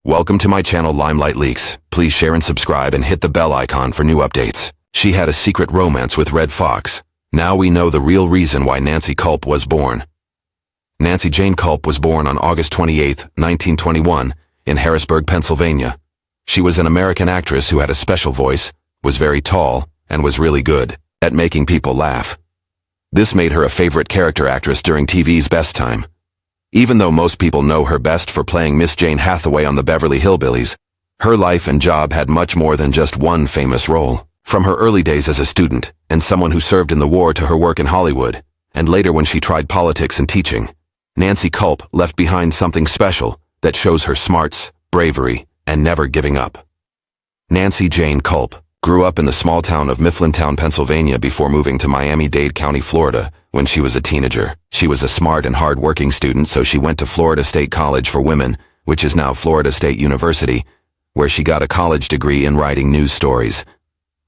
Welcome to my channel Limelight Leaks. Please share and subscribe and hit the bell icon for new updates. She had a secret romance with Redd Foxx. Now we know the real reason why Nancy Culp was born. Nancy Jane Culp was born on August 28, 1921, in Harrisburg, Pennsylvania. She was an American actress who had a special voice, was very tall, and was really good at making people laugh. This made her a favorite character actress during TV's best time. Even though most people know her best for playing Miss Jane Hathaway on the Beverly Hillbillies, her life and job had much more than just one famous role. From her early days as a student, and someone who served in the war, to her work in Hollywood, and later when she tried politics and teaching, Nancy Culp left behind something special that shows her smarts, bravery, and never giving up. Nancy Jane Culp grew up in the small town of Mifflintown, Pennsylvania before moving to Miami-Dade County, Florida, when she was a teenager. She was a smart and hard-working student, so she went to Florida State College for Women, which is now Florida State University, where she got a college degree in writing news stories.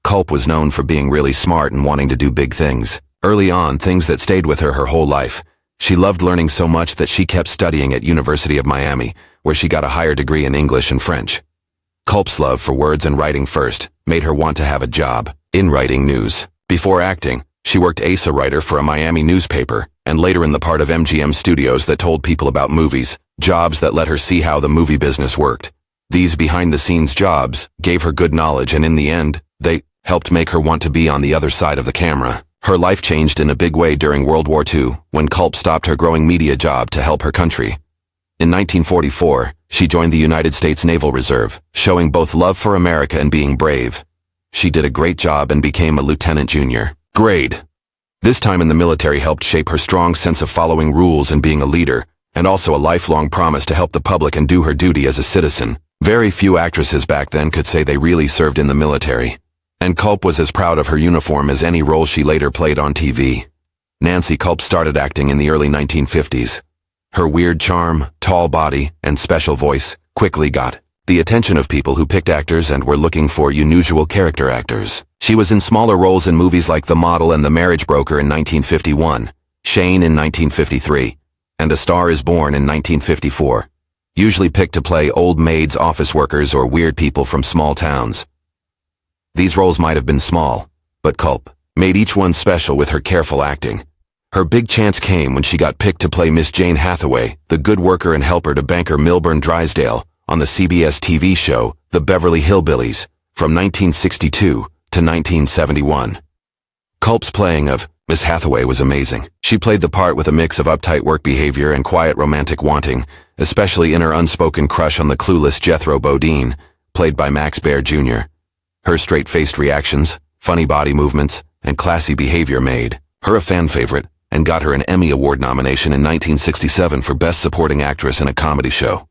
Culp was known for being really smart and wanting to do big things. Early on, things that stayed with her whole life. She loved learning so much that she kept studying at University of Miami, where she got a higher degree in English and French. Culp's love for words and writing first made her want to have a job in writing news. Before acting, she worked as a writer for a Miami newspaper, and later in the part of MGM studios that told people about movies, jobs that let her see how the movie business worked. These behind-the-scenes jobs gave her good knowledge, and in the end, they helped make her want to be on the other side of the camera. Her life changed in a big way during World War II, when Culp stopped her growing media job to help her country. In 1944, she joined the United States Naval Reserve, showing both love for America and being brave. She did a great job and became a lieutenant junior grade. This time in the military helped shape her strong sense of following rules and being a leader, and also a lifelong promise to help the public and do her duty as a citizen. Very few actresses back then could say they really served in the military, and Culp was as proud of her uniform as any role she later played on TV. Nancy Culp started acting in the early 1950s. Her weird charm, tall body, and special voice quickly got the attention of people who picked actors and were looking for unusual character actors. She was in smaller roles in movies like The Model and The Marriage Broker in 1951, Shane in 1953, and A Star is Born in 1954, usually picked to play old maids, office workers, or weird people from small towns. These roles might have been small, but Culp made each one special with her careful acting. Her big chance came when she got picked to play Miss Jane Hathaway, the good worker and helper to banker Milburn Drysdale, on the CBS TV show The Beverly Hillbillies, from 1962 to 1971. Culp's playing of Miss Hathaway was amazing. She played the part with a mix of uptight work behavior and quiet romantic wanting, especially in her unspoken crush on the clueless Jethro Bodine, played by Max Baer Jr. Her straight-faced reactions, funny body movements, and classy behavior made her a fan favorite, and got her an Emmy Award nomination in 1967 for Best Supporting Actress in a Comedy Show.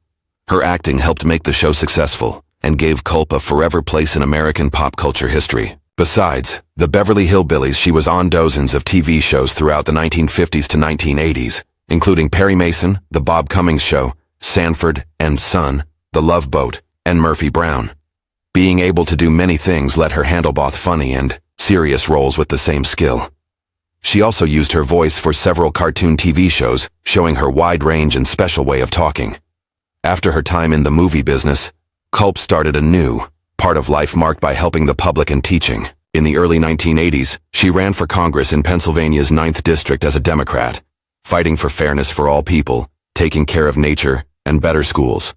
Her acting helped make the show successful, and gave Culp a forever place in American pop culture history. Besides the Beverly Hillbillies, she was on dozens of TV shows throughout the 1950s to 1980s, including Perry Mason, The Bob Cummings Show, Sanford and Son, The Love Boat, and Murphy Brown. Being able to do many things let her handle both funny and serious roles with the same skill. She also used her voice for several cartoon TV shows, showing her wide range and special way of talking. After her time in the movie business, Culp started a new part of life marked by helping the public and teaching. In the early 1980s, she ran for Congress in Pennsylvania's 9th District as a Democrat, fighting for fairness for all people, taking care of nature, and better schools.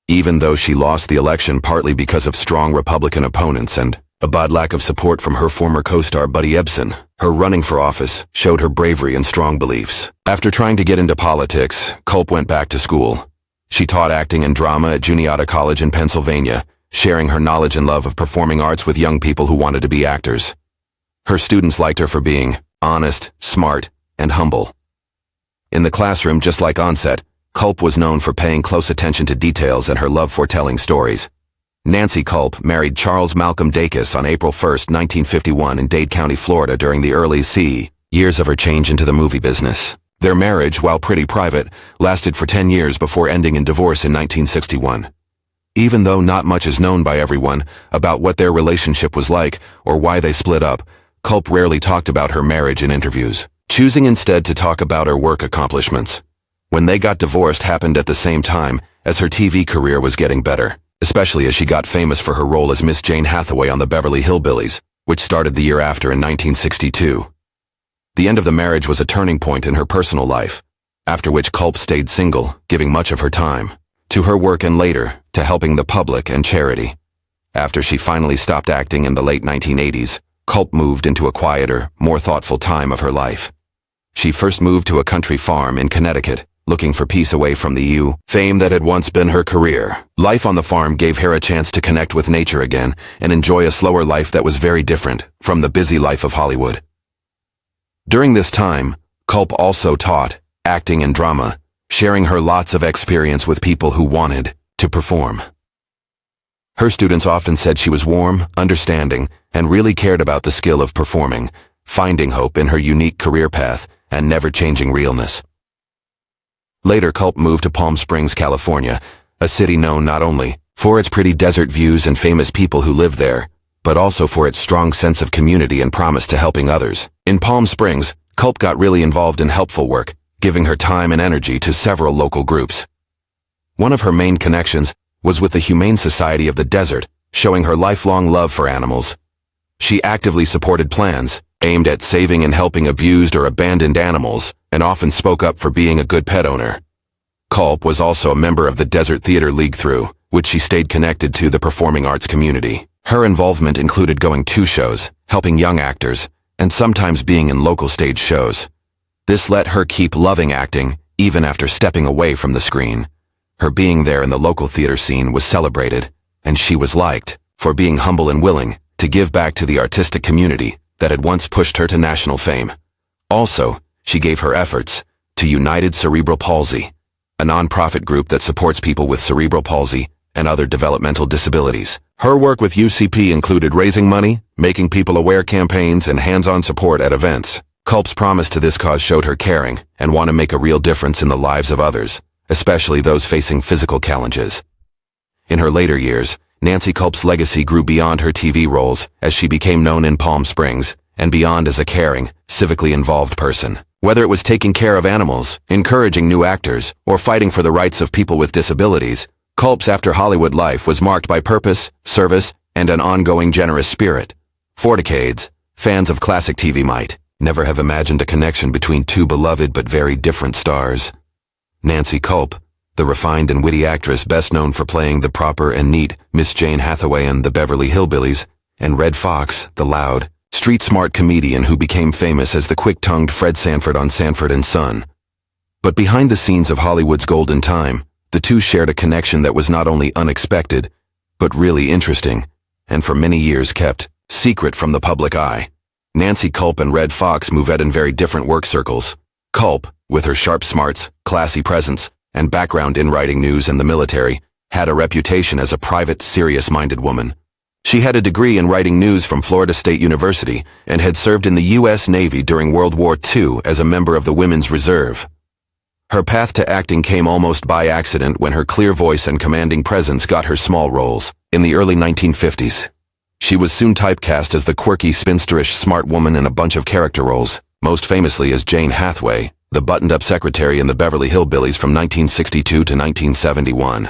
Even though she lost the election partly because of strong Republican opponents and a bad lack of support from her former co-star Buddy Ebsen, her running for office showed her bravery and strong beliefs. After trying to get into politics, Culp went back to school. She taught acting and drama at Juniata College in Pennsylvania, sharing her knowledge and love of performing arts with young people who wanted to be actors. Her students liked her for being honest, smart, and humble. In the classroom, just like on set, Culp was known for paying close attention to details and her love for telling stories. Nancy Culp married Charles Malcolm Dacus on April 1, 1951 in Dade County, Florida during the early years of her change into the movie business. Their marriage, while pretty private, lasted for 10 years before ending in divorce in 1961. Even though not much is known by everyone about what their relationship was like or why they split up, Culp rarely talked about her marriage in interviews, choosing instead to talk about her work accomplishments. When they got divorced happened at the same time, as her TV career was getting better, especially as she got famous for her role as Miss Jane Hathaway on the Beverly Hillbillies, which started the year after in 1962. The end of the marriage was a turning point in her personal life, after which Culp stayed single, giving much of her time to her work and later to helping the public and charity. After she finally stopped acting in the late 1980s, Culp moved into a quieter, more thoughtful time of her life. She first moved to a country farm in Connecticut, looking for peace away from the fame that had once been her career. Life on the farm gave her a chance to connect with nature again and enjoy a slower life that was very different from the busy life of Hollywood. During this time, Culp also taught acting and drama, sharing her lots of experience with people who wanted to perform. Her students often said she was warm, understanding, and really cared about the skill of performing, finding hope in her unique career path and never-changing realness. Later, Culp moved to Palm Springs, California, a city known not only for its pretty desert views and famous people who live there, but also for its strong sense of community and promise to helping others. In Palm Springs, Culp got really involved in helpful work, giving her time and energy to several local groups. One of her main connections was with the Humane Society of the Desert, showing her lifelong love for animals. She actively supported plans aimed at saving and helping abused or abandoned animals, and often spoke up for being a good pet owner. Culp was also a member of the Desert Theater League, through which she stayed connected to the performing arts community. Her involvement included going to shows, helping young actors, and sometimes being in local stage shows. This let her keep loving acting, even after stepping away from the screen. Her being there in the local theater scene was celebrated, and she was liked for being humble and willing to give back to the artistic community that had once pushed her to national fame. Also, she gave her efforts to United Cerebral Palsy, a nonprofit group that supports people with cerebral palsy and other developmental disabilities. Her work with UCP included raising money, making people aware campaigns, and hands-on support at events. Culp's promise to this cause showed her caring and want to make a real difference in the lives of others, especially those facing physical challenges. In her later years, Nancy Culp's legacy grew beyond her TV roles as she became known in Palm Springs and beyond as a caring, civically involved person. Whether it was taking care of animals, encouraging new actors, or fighting for the rights of people with disabilities, Culp's after Hollywood life was marked by purpose, service, and an ongoing generous spirit. For decades, fans of classic TV might never have imagined a connection between two beloved but very different stars. Nancy Culp, the refined and witty actress best known for playing the proper and neat Miss Jane Hathaway in the Beverly Hillbillies, and Redd Foxx, the loud, street-smart comedian who became famous as the quick-tongued Fred Sanford on Sanford and Son. But behind the scenes of Hollywood's golden time, the two shared a connection that was not only unexpected, but really interesting, and for many years kept secret from the public eye. Nancy Culp and Redd Foxx moved in very different work circles. Culp, with her sharp smarts, classy presence, and background in writing news and the military, had a reputation as a private, serious-minded woman. She had a degree in writing news from Florida State University and had served in the U.S. Navy during World War II as a member of the Women's Reserve. Her path to acting came almost by accident when her clear voice and commanding presence got her small roles. In the early 1950s, she was soon typecast as the quirky, spinsterish, smart woman in a bunch of character roles, most famously as Jane Hathaway, the buttoned-up secretary in the Beverly Hillbillies from 1962 to 1971.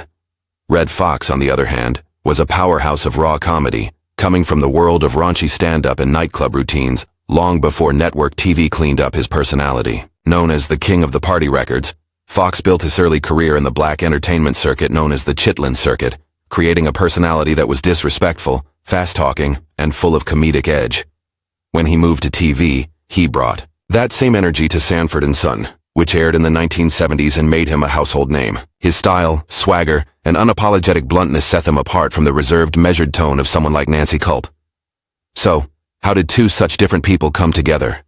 Redd Foxx, on the other hand, was a powerhouse of raw comedy, coming from the world of raunchy stand-up and nightclub routines, long before network TV cleaned up his personality. Known as the king of the party records, Foxx built his early career in the black entertainment circuit known as the Chitlin Circuit, creating a personality that was disrespectful, fast-talking, and full of comedic edge. When he moved to TV, he brought that same energy to Sanford and Son, which aired in the 1970s and made him a household name. His style, swagger, and unapologetic bluntness set them apart from the reserved, measured tone of someone like Nancy Culp. So, how did two such different people come together?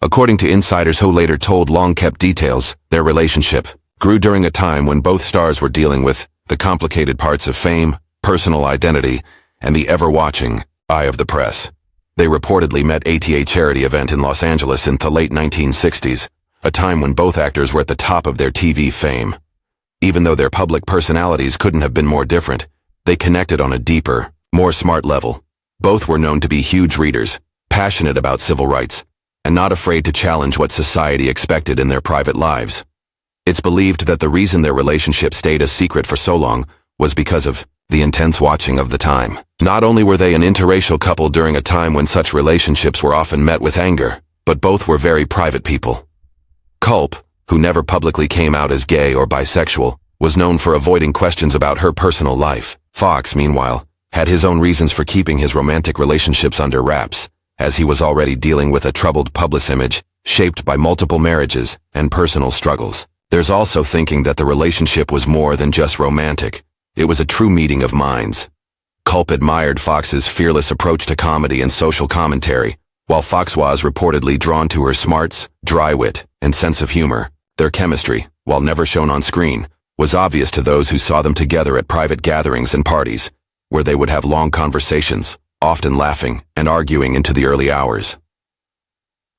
According to insiders who later told long-kept details, their relationship grew during a time when both stars were dealing with the complicated parts of fame, personal identity, and the ever-watching eye of the press. They reportedly met at a charity event in Los Angeles in the late 1960s, a time when both actors were at the top of their TV fame. Even though their public personalities couldn't have been more different, they connected on a deeper, more smart level. Both were known to be huge readers, passionate about civil rights, and not afraid to challenge what society expected in their private lives. It's believed that the reason their relationship stayed a secret for so long was because of the intense watching of the time. Not only were they an interracial couple during a time when such relationships were often met with anger, but both were very private people. Culp, who never publicly came out as gay or bisexual, was known for avoiding questions about her personal life. Foxx, meanwhile, had his own reasons for keeping his romantic relationships under wraps, as he was already dealing with a troubled public image, shaped by multiple marriages and personal struggles. There's also thinking that the relationship was more than just romantic. It was a true meeting of minds. Culp admired Foxx's fearless approach to comedy and social commentary, while Foxx was reportedly drawn to her smarts, dry wit, and sense of humor. Their chemistry, while never shown on screen, was obvious to those who saw them together at private gatherings and parties, where they would have long conversations, often laughing and arguing into the early hours.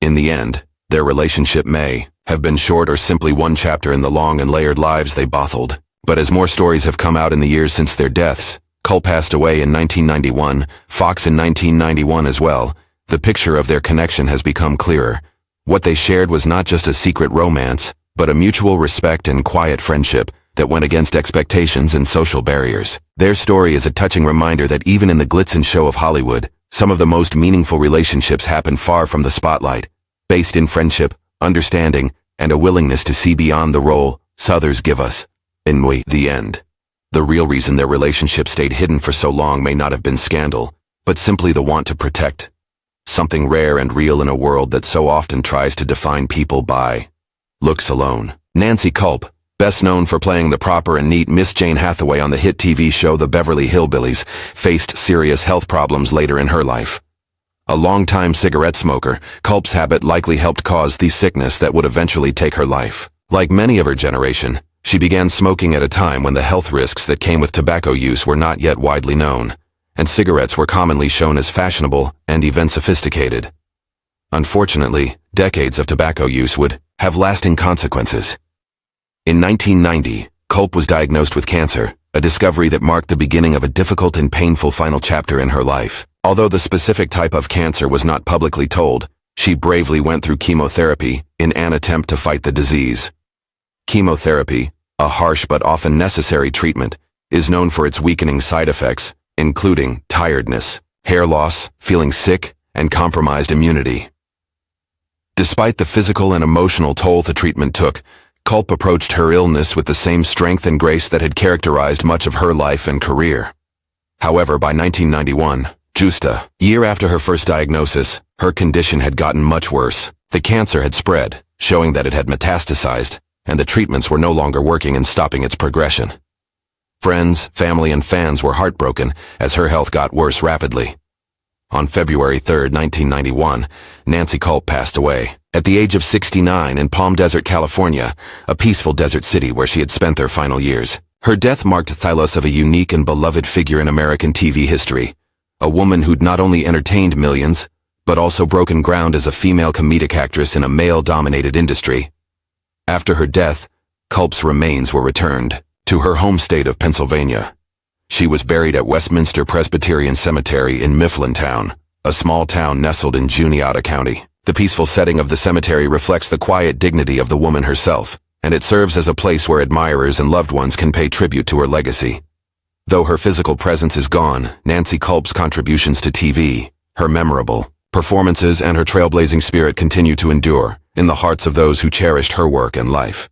In the end, their relationship may have been short or simply one chapter in the long and layered lives they bottled. But as more stories have come out in the years since their deaths, Culp passed away in 1991, Foxx in 1991 as well, the picture of their connection has become clearer. What they shared was not just a secret romance, but a mutual respect and quiet friendship that went against expectations and social barriers. Their story is a touching reminder that even in the glitz and show of Hollywood, some of the most meaningful relationships happen far from the spotlight, based in friendship, understanding, and a willingness to see beyond the role others give us. In the end, the real reason their relationship stayed hidden for so long may not have been scandal, but simply the want to protect something rare and real in a world that so often tries to define people by looks alone. Nancy Culp, best known for playing the proper and neat Miss Jane Hathaway on the hit TV show The Beverly Hillbillies, faced serious health problems later in her life. A longtime cigarette smoker, Culp's habit likely helped cause the sickness that would eventually take her life. Like many of her generation, she began smoking at a time when the health risks that came with tobacco use were not yet widely known, and cigarettes were commonly shown as fashionable and even sophisticated. Unfortunately, decades of tobacco use would have lasting consequences. In 1990, Culp was diagnosed with cancer, a discovery that marked the beginning of a difficult and painful final chapter in her life. Although the specific type of cancer was not publicly told, she bravely went through chemotherapy in an attempt to fight the disease. Chemotherapy, a harsh but often necessary treatment, is known for its weakening side effects, including tiredness, hair loss, feeling sick, and compromised immunity. Despite the physical and emotional toll the treatment took, Culp approached her illness with the same strength and grace that had characterized much of her life and career. However, by 1991, just a year after her first diagnosis, her condition had gotten much worse. The cancer had spread, showing that it had metastasized, and the treatments were no longer working in stopping its progression. Friends, family, and fans were heartbroken as her health got worse rapidly. On February 3, 1991, Nancy Culp passed away, at the age of 69 in Palm Desert, California, a peaceful desert city where she had spent their final years. Her death marked the loss of a unique and beloved figure in American TV history, a woman who'd not only entertained millions, but also broken ground as a female comedic actress in a male-dominated industry. After her death, Culp's remains were returned to her home state of Pennsylvania. She was buried at Westminster Presbyterian Cemetery in Mifflintown, a small town nestled in Juniata County. The peaceful setting of the cemetery reflects the quiet dignity of the woman herself, and it serves as a place where admirers and loved ones can pay tribute to her legacy. Though her physical presence is gone, Nancy Culp's contributions to TV, her memorable performances, and her trailblazing spirit continue to endure in the hearts of those who cherished her work and life.